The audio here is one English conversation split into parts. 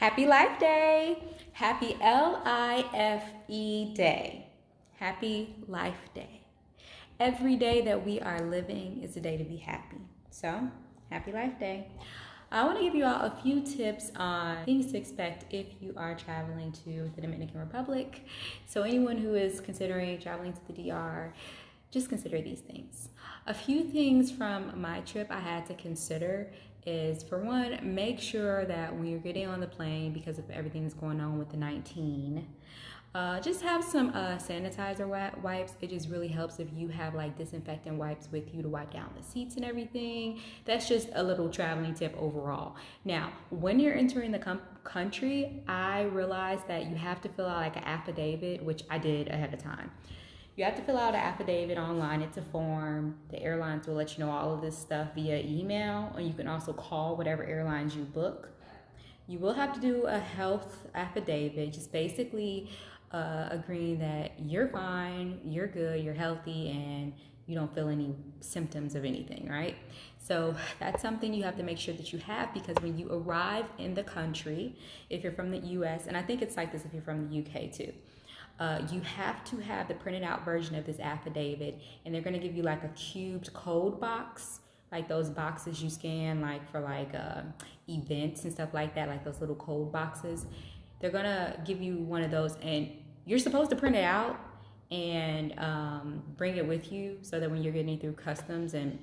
Happy Life Day. Happy LIFE Day. Happy Life Day. Every day that we are living is a day to be happy. So, happy Life Day. I want to give you all a few tips on things to expect if you are traveling to the Dominican Republic. So, anyone who is considering traveling to the DR, just consider these things. A few things from my trip I had to consider is, for one, make sure that when you're getting on the plane, because of everything that's going on with the 19, just have some sanitizer wipes. It just really helps if you have like disinfectant wipes with you to wipe down the seats and everything. That's just a little traveling tip overall. Now, when you're entering the country, I realized that you have to fill out like an affidavit, which I did ahead of time. You have to fill out an affidavit online. It's a form. The airlines will let you know all of this stuff via email, and you can also call whatever airlines you book. You will have to do a health affidavit, just basically agreeing that you're fine, you're good, you're healthy, and you don't feel any symptoms of anything, right? So that's something you have to make sure that you have, because when you arrive in the country, if you're from the US, and I think it's like this if you're from the UK too, you have to have the printed out version of this affidavit, and they're going to give you like a cubed code box, like those boxes you scan like for like events and stuff like that, like those little code boxes. They're going to give you one of those, and you're supposed to print it out and bring it with you, so that when you're getting through customs and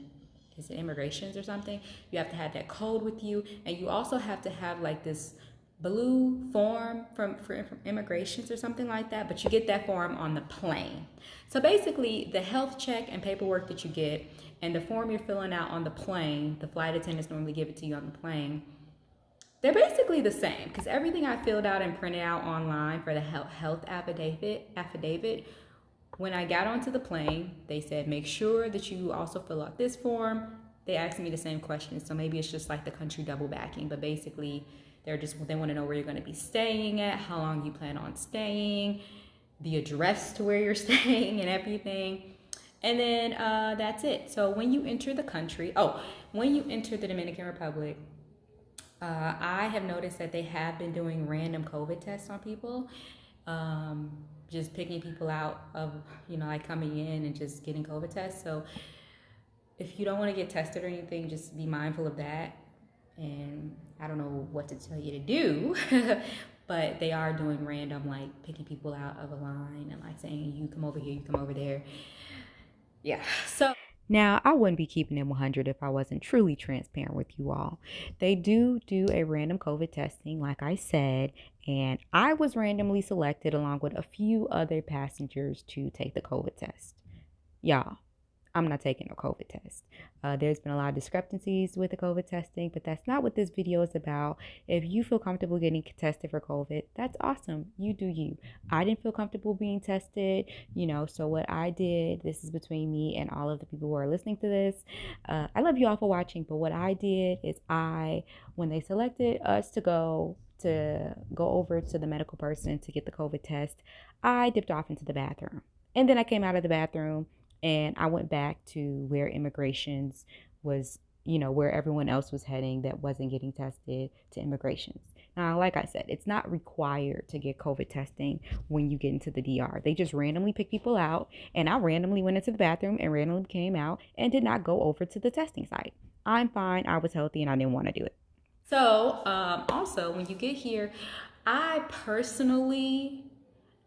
is it immigrations or something, you have to have that code with you. And you also have to have like this blue form for immigrations or something like that, but you get that form on the plane. So basically, the health check and paperwork that you get and the form you're filling out on the plane, the flight attendants normally give it to you on the plane, they're basically the same, because everything I filled out and printed out online for the health affidavit, when I got onto the plane, they said, make sure that you also fill out this form. They asked me the same questions, so maybe it's just like the country double backing, but basically they want to know where you're going to be staying at, how long you plan on staying, the address to where you're staying and everything. And then that's it. So when you enter the country, when you enter the Dominican Republic, I have noticed that they have been doing random COVID tests on people, just picking people out of, like coming in and just getting COVID tests. So if you don't want to get tested or anything, just be mindful of that. And I don't know what to tell you to do, but they are doing random, like picking people out of a line and like saying, you come over here, you come over there. Yeah. So now, I wouldn't be keeping it 100 if I wasn't truly transparent with you all. They do a random COVID testing, like I said, and I was randomly selected along with a few other passengers to take the COVID test. Y'all, I'm not taking a COVID test. There's been a lot of discrepancies with the COVID testing, but that's not what this video is about. If you feel comfortable getting tested for COVID, that's awesome. You do you. I didn't feel comfortable being tested, so what I did, this is between me and all of the people who are listening to this. I love you all for watching, but what I did is when they selected us to go over to the medical person to get the COVID test, I dipped off into the bathroom. And then I came out of the bathroom and I went back to where immigrations was, where everyone else was heading that wasn't getting tested, to immigrations. Now, like I said, it's not required to get COVID testing when you get into the DR. They just randomly pick people out, and I randomly went into the bathroom and randomly came out and did not go over to the testing site. I'm fine. I was healthy and I didn't want to do it. So, also, when you get here, I personally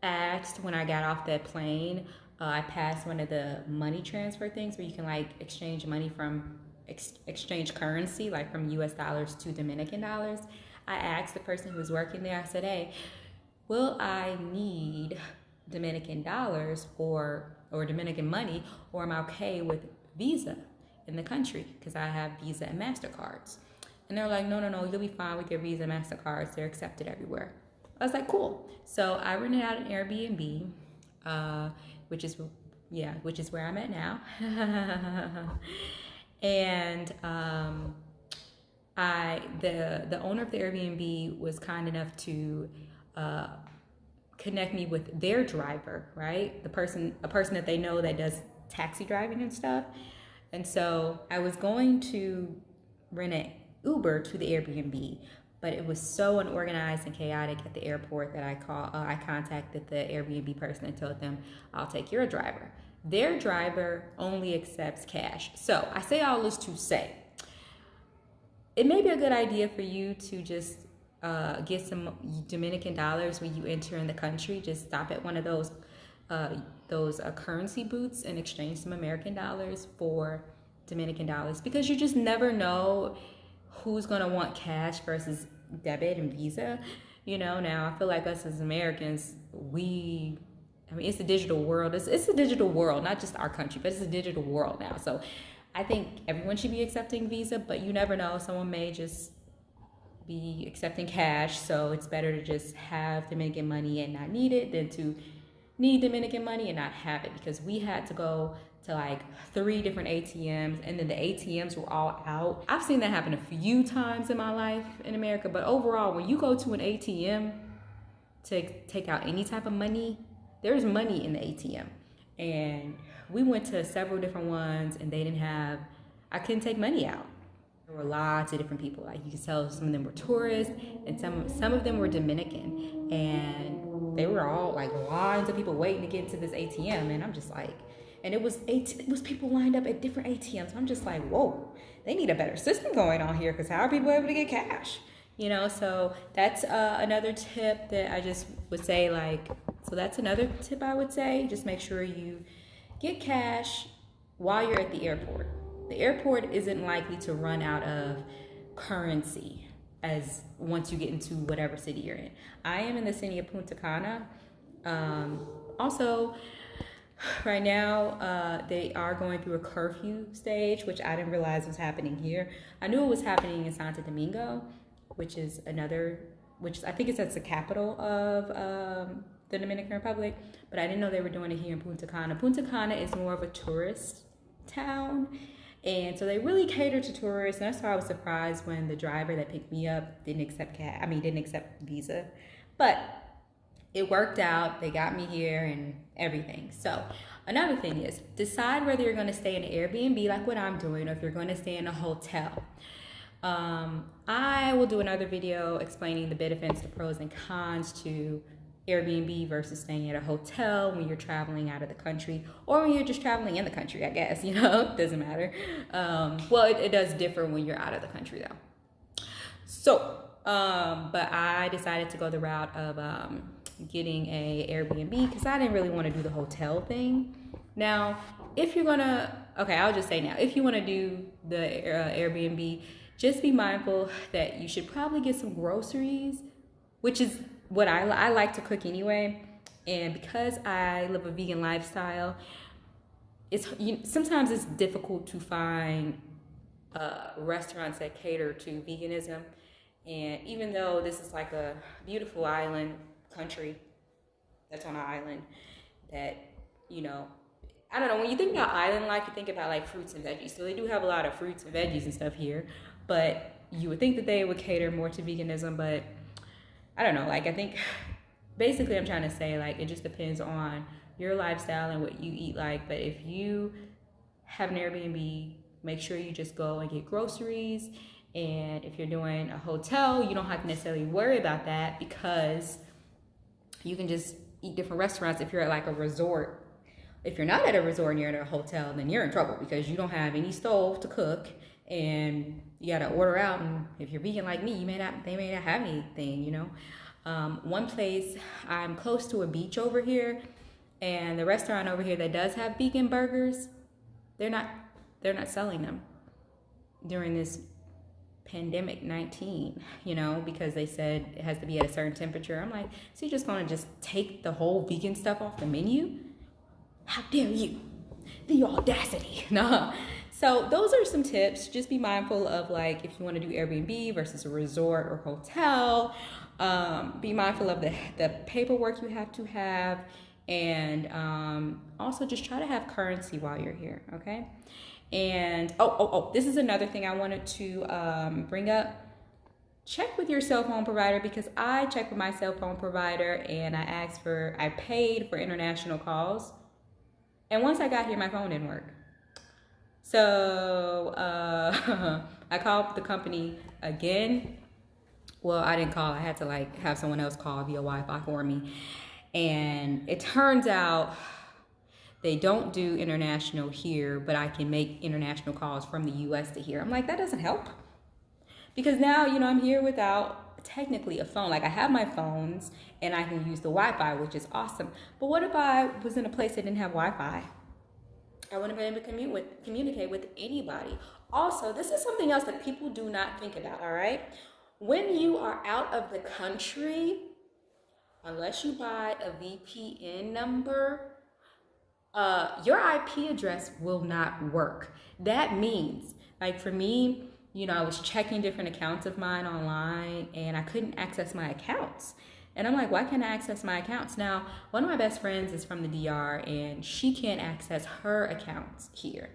asked when I got off that plane, I passed one of the money transfer things where you can like exchange money from exchange currency, like from US dollars to Dominican dollars. I asked the person who was working there, I said, hey, will I need Dominican dollars or Dominican money, or am I okay with Visa in the country? Because I have Visa and MasterCards. And they're like, no, you'll be fine with your Visa and MasterCards. They're accepted everywhere. I was like, cool. So I rented out an Airbnb, which is where I'm at now. And the owner of the Airbnb was kind enough to connect me with their driver, right? A person that they know that does taxi driving and stuff. And so I was going to rent an Uber to the Airbnb, but it was so unorganized and chaotic at the airport that I contacted the Airbnb person and told them, I'll take your driver. Their driver only accepts cash. So I say all this to say, it may be a good idea for you to just get some Dominican dollars when you enter in the country. Just stop at one of those currency booths and exchange some American dollars for Dominican dollars, because you just never know who's gonna want cash versus debit and Visa. Now I feel like us as Americans, it's a digital world. It's a digital world, not just our country, but it's a digital world now. So I think everyone should be accepting Visa, but you never know. Someone may just be accepting cash. So it's better to just have Dominican money and not need it than to need Dominican money and not have it, because we had to go to like 3 different ATMs, and then the ATMs were all out. I've seen that happen a few times in my life in America, but overall, when you go to an ATM to take out any type of money, there's money in the ATM. And we went to several different ones, and I couldn't take money out. There were lots of different people. Like, you could tell some of them were tourists, and some of them were Dominican, and they were all like lines of people waiting to get into this ATM. And I'm just like, and it was people lined up at different ATMs. I'm just like, whoa, they need a better system going on here, because how are people able to get cash? So that's another tip that I just would say, that's another tip I would say. Just make sure you get cash while you're at the airport. The airport isn't likely to run out of currency as once you get into whatever city you're in. I am in the city of Punta Cana. Also, right now, they are going through a curfew stage, which I didn't realize was happening here. I knew it was happening in Santo Domingo, which I think it's the capital of the Dominican Republic, but I didn't know they were doing it here in Punta Cana. Punta Cana is more of a tourist town, and so they really cater to tourists, and that's why I was surprised when the driver that picked me up didn't accept Visa, but it worked out. They got me here and everything. So another thing is, decide whether you're going to stay in an Airbnb like what I'm doing, or if you're going to stay in a hotel. I will do another video explaining the benefits, the pros and cons to Airbnb versus staying at a hotel when you're traveling out of the country, or when you're just traveling in the country, I guess, it doesn't matter. It does differ when you're out of the country though. So, but I decided to go the route of getting a Airbnb, because I didn't really want to do the hotel thing. Now, if you want to do the Airbnb, just be mindful that you should probably get some groceries, which is what I like to cook anyway. And because I live a vegan lifestyle, sometimes it's difficult to find restaurants that cater to veganism. And even though this is like a beautiful island country that's on an island that, I don't know, when you think about island life, you think about like fruits and veggies. So they do have a lot of fruits and veggies and stuff here, but you would think that they would cater more to veganism, but I don't know. I think basically I'm trying to say, it just depends on your lifestyle and what you eat like. But if you have an Airbnb, make sure you just go and get groceries. And if you're doing a hotel, you don't have to necessarily worry about that, because you can just eat different restaurants if you're at a resort. If you're not at a resort and you're at a hotel, then you're in trouble, because you don't have any stove to cook, and you gotta order out. And if you're vegan like me, they may not have anything, One place, I'm close to a beach over here, and the restaurant over here that does have vegan burgers, they're not selling them during this pandemic 19, because they said it has to be at a certain temperature. I'm like, so you're just gonna just take the whole vegan stuff off the menu? How dare you? The audacity. Nah. So those are some tips. Just be mindful of if you want to do Airbnb versus a resort or hotel. Be mindful of the paperwork you have to have, and also just try to have currency while you're here, okay? And this is another thing I wanted to bring up. Check with your cell phone provider, because I checked with my cell phone provider and I paid for international calls. And once I got here, my phone didn't work. So I called the company again, Well, I didn't call. I had to like have someone else call via Wi-Fi for me. And it turns out they don't do international here, but I can make international calls from the US to here. I'm like, that doesn't help. Because now, you know, I'm here without technically a phone. Like I have my phones and I can use the Wi-Fi, which is awesome. But what if I was in a place that didn't have Wi-Fi? I wouldn't be able to communicate with anybody. Also, this is something else that people do not think about, all right? When you are out of the country, unless you buy a VPN number, your IP address will not work. That means, like for me, you know, I was checking different accounts of mine online and I couldn't access my accounts. And I'm like, why can't I access my accounts? Now, one of my best friends is from the DR and she can't access her accounts here.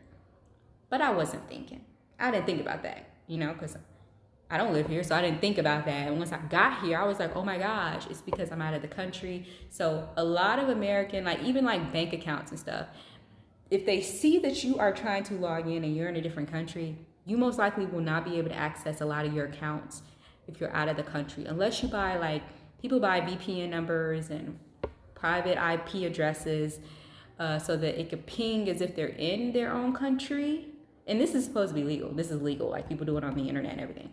But I wasn't thinking. I didn't think about that, you know, because I don't live here, so I didn't think about that. And once I got here, I was like, oh my gosh, it's because I'm out of the country. So a lot of American, like even like bank accounts and stuff, if they see that you are trying to log in and you're in a different country, you most likely will not be able to access a lot of your accounts if you're out of the country. Unless you buy, like, people buy VPN numbers and private IP addresses so that it could ping as if they're in their own country. And this is supposed to be legal. This is legal. Like people do it on the internet and everything.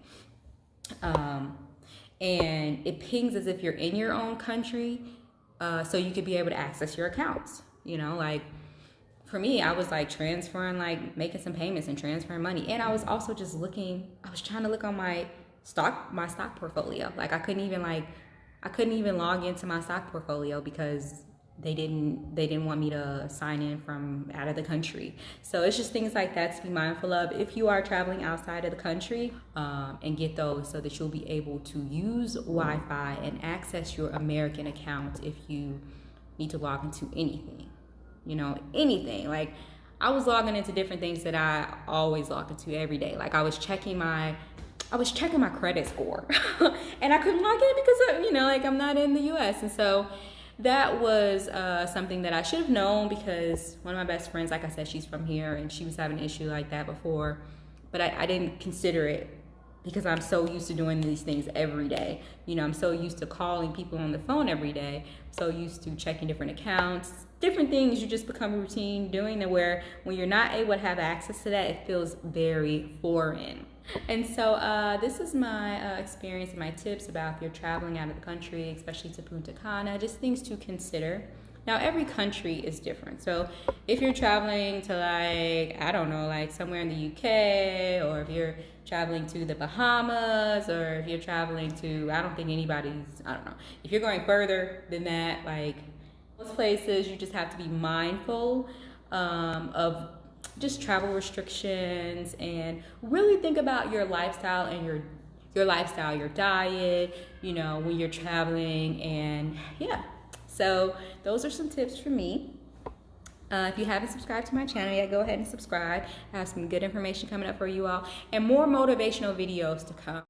And it pings as if you're in your own country, so you could be able to access your accounts. You know, like for me, I was like transferring, like making some payments and transferring money. And I was also just looking, I was trying to look on my stock portfolio. Like I couldn't even log into my stock portfolio because they didn't want me to sign in from out of the country. So it's just things like that to be mindful of if you are traveling outside of the country, and get those so that you'll be able to use Wi-Fi and access your American accounts if you need to log into anything, you know, anything. Like I was logging into different things that I always log into every day. Like I was checking my credit score and I couldn't log in because you know, like I'm not in the US. And so that was something that I should have known because one of my best friends, like I said, she's from here and she was having an issue like that before, but I didn't consider it because I'm so used to doing these things every day. You know, I'm so used to calling people on the phone every day, so used to checking different accounts, different things you just become routine doing, and where when you're not able to have access to that, it feels very foreign. And so this is my experience and my tips about if you're traveling out of the country, especially to Punta Cana, just things to consider. Now, every country is different. So if you're traveling to like, I don't know, like somewhere in the UK, or if you're traveling to the Bahamas, or if you're traveling to, I don't know. If you're going further than that, like those places, you just have to be mindful of just travel restrictions and really think about your lifestyle and your diet, you know, when you're traveling. And yeah, so those are some tips for me. If you haven't subscribed to my channel yet, go ahead and subscribe. I have some good information coming up for you all and more motivational videos to come.